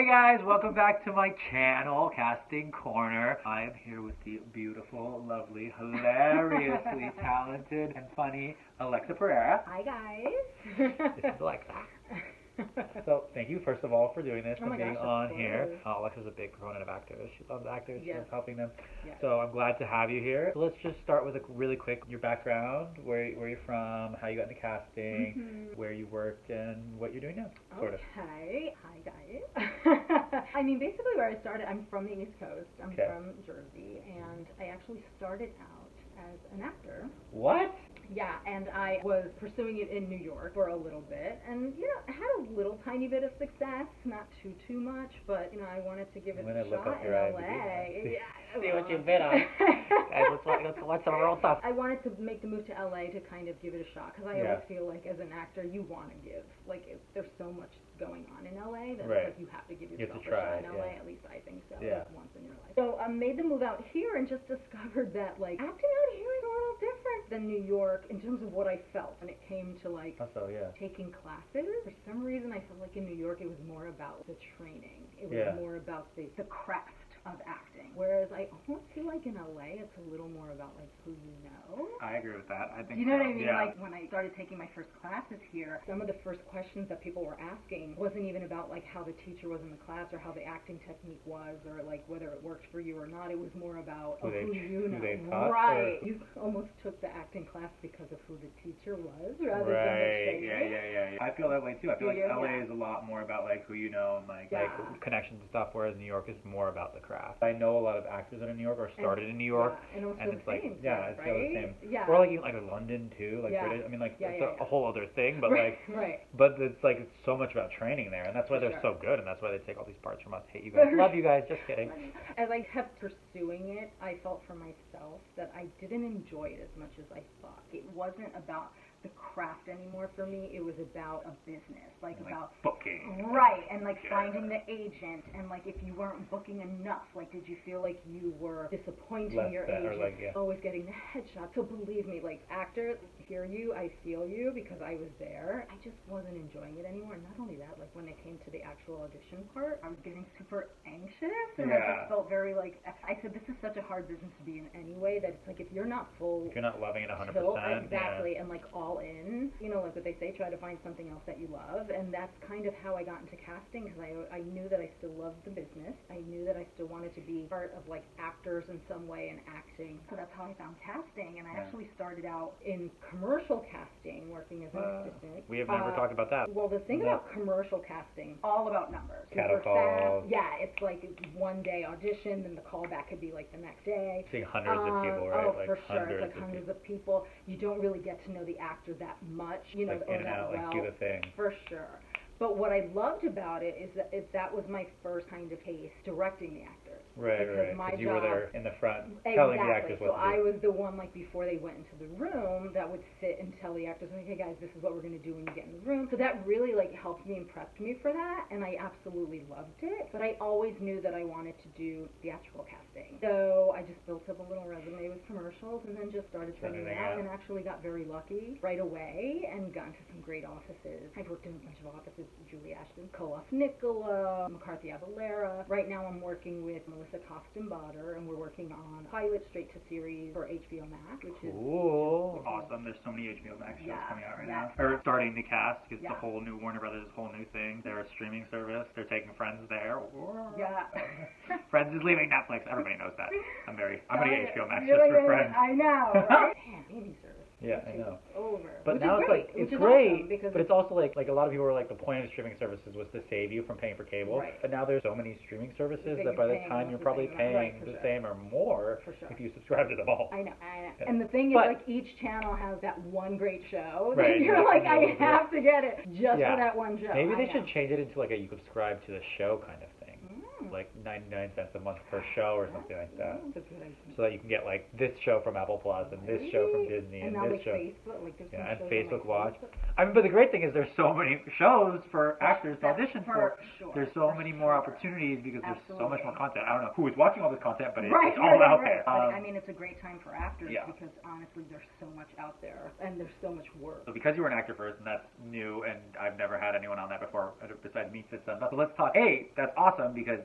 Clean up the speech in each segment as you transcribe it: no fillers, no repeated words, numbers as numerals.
guys, welcome back to my channel, Casting Corner. I am here with the beautiful, lovely, hilariously talented, and funny Alexa Pereira. Hi guys. This is Alexa. So thank you first of all for doing this and being on here. Alexa's a big proponent of actors. She loves actors. She loves helping them. Yes. So I'm glad to have you here. So let's just start with a really quick your background, where you're from, how you got into casting, where you worked, and what you're doing now. Sort of. Okay. Hi guys. I mean, basically where I started, I'm from the East Coast. I'm from Jersey, and I actually started out as an actor. What? Yeah, and I was pursuing it in New York for a little bit, and I had a little tiny bit of success, not too much, but I wanted to give it a shot in LA. See what you've been on. What's some real stuff? I wanted to make the move to LA to kind of give it a shot, because I always feel like as an actor you want to give. Like there's so much going on in LA that it's like you have to give yourself a shot in LA. At least I think so. Like once in your life. So I made the move out here and just discovered that like acting out here is a little different than New York in terms of what I felt when it came to like taking classes. For some reason I felt like in New York it was more about the training. It was more about the craft of acting. Whereas I almost feel like in LA it's a little more about like who you know. I agree with that. I think you know what I mean? Like when I started taking my first classes here, some of the first questions that people were asking wasn't even about like how the teacher was in the class or how the acting technique was or like whether it worked for you or not. It was more about who you know. Right. You almost took the acting class because of who the teacher was rather than the training. Yeah. I feel that way too. I feel like LA is a lot more about like who you know and like connections and stuff, whereas New York is more about the craft. I know a lot of actors that are in New York or started in New York, and it's like it's the same. Yeah. Or like even like London too, like British. I mean like it's a whole other thing, but but it's like it's so much about training there, and that's why they're so good, and that's why they take all these parts from us. Hate you guys, love you guys, just kidding. As I kept pursuing it, I felt for myself that I didn't enjoy it as much as I thought. It wasn't about the craft anymore for me. It was about a business, like about booking, and like finding the agent, and like if you weren't booking enough, like did you feel like you were disappointing your agent, always getting the headshot? So believe me, like actors, I hear you, I feel you, because I was there. I just wasn't enjoying it anymore. And not only that, like when it came to the actual audition part, I was getting super anxious, and I just felt very like, I said, this is such a hard business to be in anyway, that it's like if you're not full, if you're not loving it 100%, and like all in, like what they say, try to find something else that you love. And that's kind of how I got into casting, because I knew that I still loved the business. I knew that I still wanted to be part of like actors in some way and acting. So that's how I found casting, and I actually started out in commercial casting, working as an assistant. We have never talked about that. Well, the thing about commercial casting, all about numbers. Cattle calls. Yeah, it's like one day audition, then the callback could be like the next day. Seeing hundreds of people, right? Oh, like for sure. It's like hundreds of people. You don't really get to know the actor that much, like in and out, like do the thing. For sure. But what I loved about it is that was my first kind of taste directing the actors. Because you were there in the front telling the actors what to do. So I was the one, like, before they went into the room that would sit and tell the actors, like, hey guys, this is what we're going to do when you get in the room. So that really, like, helped me and prepped me for that, and I absolutely loved it. But I always knew that I wanted to do theatrical casting. So I just built up a little resume with commercials and then just started training that, and actually got very lucky right away and got into some great offices. I've worked in a bunch of offices, Julie Ashton, Koloff Nicola, McCarthy Avalera. Right now I'm working with Melissa Costenbader, and we're working on pilot straight to series for HBO Max, which is awesome. There's so many HBO Max shows coming out right now. Or starting to cast. It's the whole new Warner Brothers, whole new thing. They're a streaming service. They're taking Friends there. Friends is leaving Netflix. Everybody knows that. I'm gonna get HBO Max just for Friends. I know. Damn, streaming service. Yeah, I know. Over. But now it's like, it's great, but it's also like a lot of people are like, the point of streaming services was to save you from paying for cable. But now there's so many streaming services that by the time you're probably paying the same or more if you subscribe to them all. I know. And the thing is, like, each channel has that one great show that you're like, I have to get it just for that one show. Maybe they should change it into like you subscribe to the show kind of thing. like 99 cents a month per show or something like that. That's a good idea. So that you can get like this show from Apple Plus and this show from Disney and now, this like, show. Facebook, like there's Yeah, and shows Facebook on, like, Watch. Facebook. I mean, but the great thing is there's so many shows for actors to audition for. Sure, there's so many more opportunities because there's so much more content. I don't know who is watching all this content, but it's all out there. But, I mean, it's a great time for actors because honestly, there's so much out there and there's so much work. So because you were an actor first, and that's new, and I've never had anyone on that before besides me, Fitz. So let's talk. That's awesome because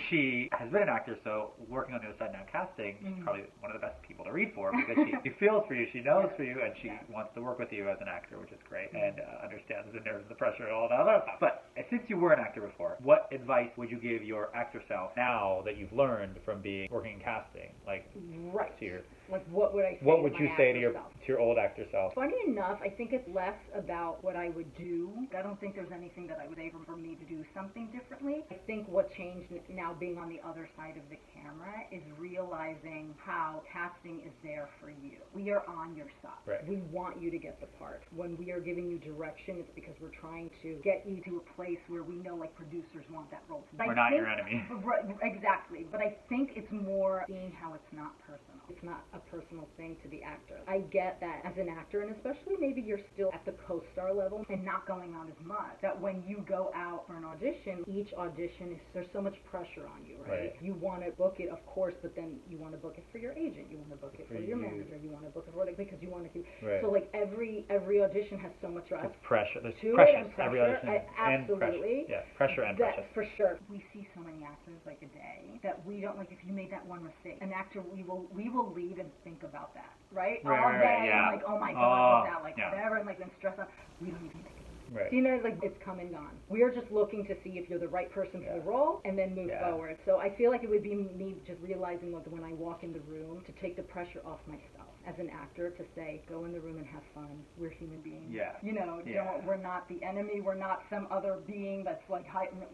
she has been an actor, so working on the other side now casting, she's probably one of the best people to read for because she feels for you, she knows for you, and she wants to work with you as an actor, which is great, and understands the nerves, the pressure, and all that other stuff. But since you were an actor before, what advice would you give your actor self now that you've learned from working in casting? Like, to your, like what would I say what would you say to your old actor self? Funny enough, I think it's less about what I would do. I don't think there's anything that I would aim for me to do something differently. I think what changed now being on the other side of the camera is realizing how casting is there for you. We are on your side. Right. We want you to get the part. When we are giving you direction, it's because we're trying to get you to a place where we know like producers want that role. We're not your enemy. Right, exactly. But I think it's more seeing how it's not personal. It's not a personal thing to the actor. I get that as an actor, and especially maybe you're still at the co-star level and not going out as much, that when you go out for an audition, each audition there's so much pressure on you, right? You want to book it, of course, but then you want to book it for your agent, you want to book it for your manager, you want to book it for because you want to keep. So like every audition has so much stress. It's pressure. There's pressure. Every audition Absolutely. And pressure. Yeah, pressure and pressure. For sure. We see so many actors like a day that we don't like. If you made that one mistake, an actor we will leave and think about that, right? All day, and like, oh my God, what's that? Like whatever, and like then stress out. We don't even think about it. Right. So, you know, like it's come and gone. We are just looking to see if you're the right person for the role and then move forward. So I feel like it would be me just realizing that when I walk in the room to take the pressure off myself as an actor to say, go in the room and have fun. We're human beings. Yeah. You know, we're not the enemy. We're not some other being that's like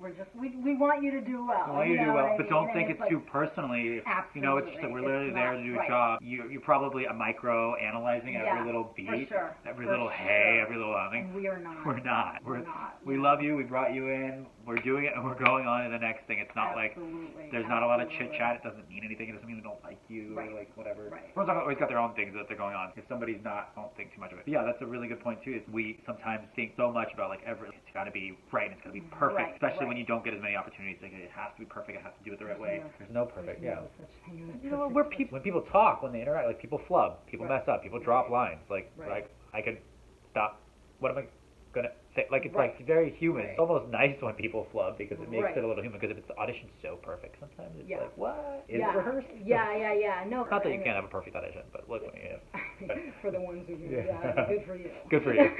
we're just we want you to do well. We want you to do well, but don't think it's too personally. Absolutely. You know, it's just that we're literally there to do a job. You're probably a micro analyzing every little beat, every little hey, every little thing. And we are not. We're not. We love you. We brought you in. We're doing it, and we're going on to the next thing. It's not like there's not a lot of chit chat. It doesn't mean anything. It doesn't mean we don't like you or like whatever. Everyone's always got their own things that they're going on. If somebody's not, don't think too much of it. But yeah, that's a really good point too. Is we sometimes think so much about like it's got to be right. And it's got to be perfect, especially when you don't get as many opportunities. Like it has to be perfect. It has to do it the right way. There's no perfect. You know, when people talk, when they interact, like people flub, people mess up, people drop lines. Like I could stop. What am I gonna say? Like it's like very human. It's almost nice when people flub because it makes it a little human. Because if it's the audition's so perfect, sometimes it's like what is it rehearsed? No, not that you can't have a perfect audition, but look when you have. For the ones who good for you. Good for you.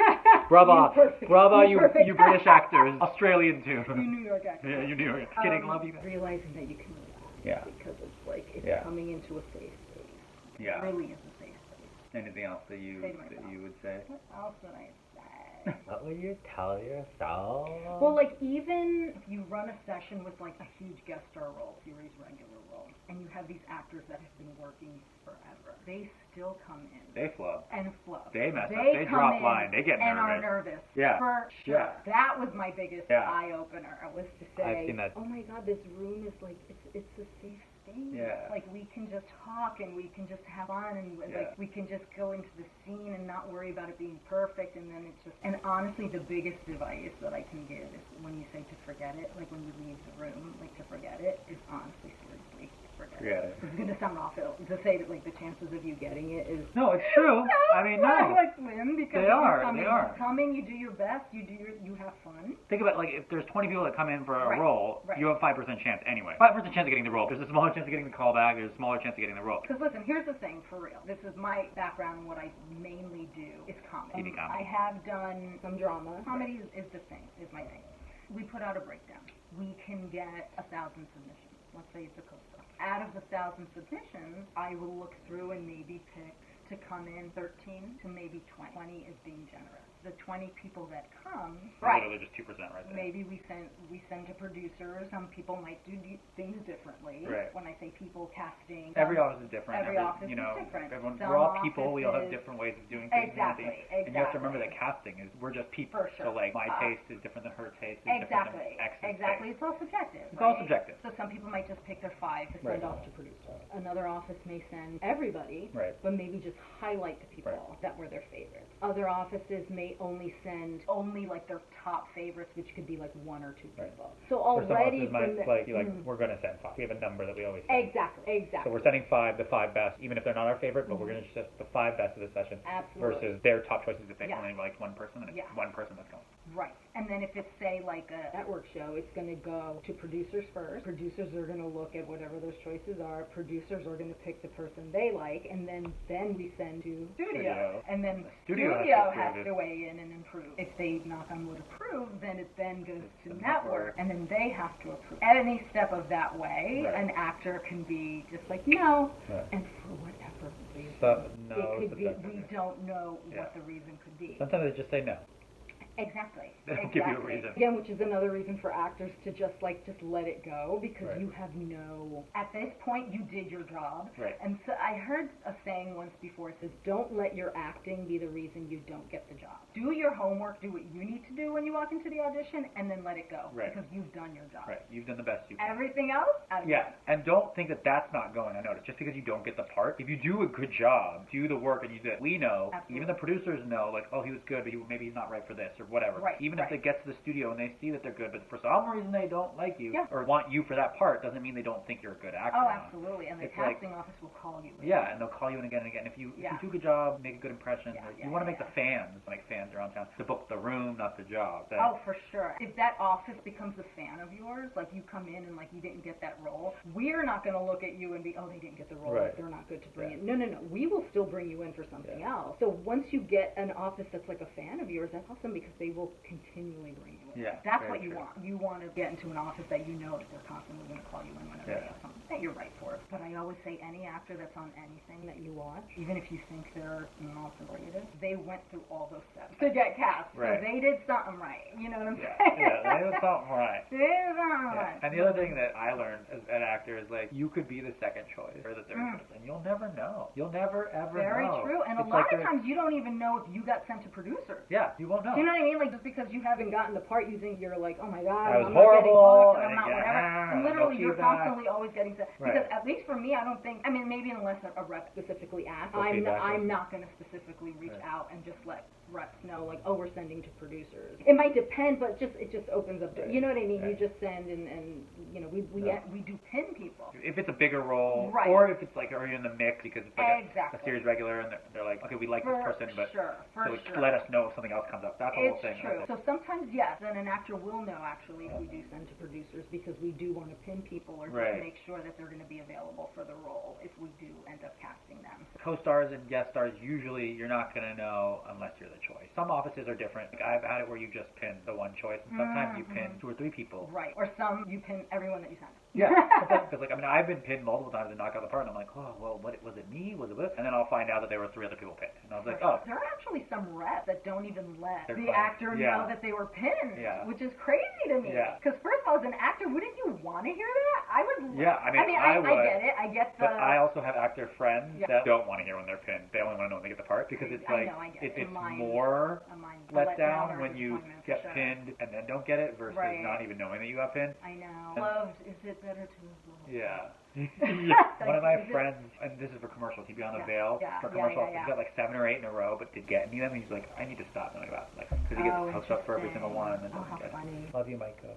Bravo, you British actors, Australian too. You New York actors. Yeah, you New York. Kidding, love you. Realizing that you can relax. Yeah. Because it's like it's coming into a safe space. Yeah. It really is a safe space. Anything else that you would say? What else would I say? What would you tell yourself? Well, like even if you run a session with like a huge guest star role, series regular role, and you have these actors that have been working forever, they still come in. They flub. And flub. They mess up. They drop line. They get nervous. And are nervous. Yeah. For sure. Yeah. That was my biggest eye opener. Was to say, I've seen that. Oh my God, this room is like it's a safe space. Yeah. Like we can just talk and we can just have fun and like we can just go into the scene and not worry about it being perfect, and then it's just. And honestly, the biggest advice that I can give is when you say to forget it, like when you leave the room, like to forget it is honestly seriously forget it. It's gonna sound awful to say that like the chances of you getting it is. No, it's true. I mean, no. Like slim because they are. You come in, you do your best, you have fun. Think about like if there's 20 people that come in for a role, you have 5% chance anyway. 5% chance of getting the role. There's a smaller chance of getting the callback. There's a smaller chance of getting the role. Because listen, here's the thing, for real. This is my background. What I mainly do is comedy. TV comedy. I have done some drama. Comedy is the thing. Is my thing. We put out a breakdown. We can get 1,000 submissions. Let's say it's a co-star. Out of the 1,000 submissions, I will look through and maybe pick to come in 13 to maybe 20. 20 is being generous. the 20 people that come, literally just 2% right there. Maybe we send to producers. Some people might do things differently. Right. When I say people, casting. Every office is different. Every office is different. We're all people. We all have different ways of doing things. Exactly. And you have to remember that casting is, we're just people. For sure. So like my taste is different than her taste. Is different than X's taste. It's all subjective. It's all subjective. So some people might just pick their 5 to send off to producers. Another office may send everybody, but maybe just highlight the people that were their favorites. Other offices may only send like their top favorites, which could be like 1 or 2 people. So already we're going to send 5. We have a number that we always send. Exactly. So we're sending 5, the 5 best, even if they're not our favorite, but we're going to just the 5 best of the session. Absolutely. Versus their top choices if they only like one person, and it's one person that's going. Right. And then if it's, say, like a network show, it's going to go to producers first. Producers are going to look at whatever those choices are. Producers are going to pick the person they like, and then we send to studio. And then studio has to weigh in and improve. If they knock on wood approve, then it then goes to network, and then they have to approve. At any step of that way, an actor can be just like, no, and for whatever reason. It could be, we don't know what the reason could be. Sometimes they just say no. Exactly. They don't give you a reason. Again, which is another reason for actors to just let it go, because you have at this point you did your job. Right. And so I heard a saying once before, it says, don't let your acting be the reason you don't get the job. Do your homework, do what you need to do when you walk into the audition, and then let it go. Right. Because you've done your job. Right. You've done the best you can. Everything else, and don't think that that's not going unnoticed. Just because you don't get the part, if you do a good job, do the work, and you do it, we know, even the producers know, like, oh, he was good, but maybe he's not right for this, or whatever. Right. Even if they get to the studio and they see that they're good, but for some reason they don't like you or want you for that part, doesn't mean they don't think you're a good actor. Oh, absolutely. And the casting office will call you. And they'll call you in again and again. If you do a good job, make a good impression. You want to make the fans around town to book the room, not the job. Oh, for sure. If that office becomes a fan of yours, like you come in and like you didn't get that role, we're not going to look at you and be, oh, they didn't get the role. Right. They're not good to bring in. No. We will still bring you in for something else. So once you get an office that's like a fan of yours, that's awesome, because they will continually bring you in. That's what you want. You want to get into an office that you know that they're constantly going to call you in whenever they have something that you're right for. But I always say, any actor that's on anything that you watch, even if you think they're not creative, they went through all those steps to get cast. Right. So they did something right. You know what I'm saying? They did something right. They did something right. And the other thing that I learned as an actor is, like, you could be the second choice or the third choice, and you'll never know. You'll never ever know. Very true. And a lot of times you don't even know if you got sent to producers. Yeah, you won't know. You know what I mean? Like, just because you haven't gotten the part, you think you're like, oh my god, I was I'm horrible, not getting booked, I'm not whatever. And literally, you're constantly always getting sent. Because at least for me, I don't think, I mean, maybe unless a rep specifically asks, I'm not going to specifically reach out and just let reps know, like, oh, we're sending to producers. It might depend, but it just opens up. You know what I mean? You just send, and you know, we do pin people. If it's a bigger role, or if it's like, are you in the mix because it's like a series regular, and they're like, okay, we like this person, but let us know if something else comes up. That's the whole thing. It's true. So sometimes, yes, then an actor will know actually if we do send to producers, because we do want to pin people or just make sure that they're going to be available for the role if we do end up casting them. Co-stars and guest stars, usually you're not going to know unless you're the choice. Some offices are different. Like, I've had it where you just pin the one choice, and sometimes you pin 2 or 3 people. Right. Or some you pin everyone that you send. Yeah. Because, like, I mean, I've been pinned multiple times and knock out the part, and I'm like, oh, well, what was it me? Was it this? And then I'll find out that there were 3 other people pinned. And I was like, oh. There are actually some reps that don't even let the actor know that they were pinned, which is crazy to me. Because first of all, as an actor, wouldn't you want to hear that? I would. Yeah, I mean, I get it. I get the. But I also have actor friends that don't want to hear when they're pinned. They only want to know when they get the part, because it's like, it's more let down when you get pinned and then don't get it versus not even knowing that you got pinned. I know. Loved, is it better to have loved? Yeah. One of my friends, and this is for commercials, he'd be on the Veil for commercials. He's got like 7 or 8 in a row, but did get any of them. He's like, I need to stop. Because he gets hooked up for every single one. And then doesn't get it. Love you, Micah.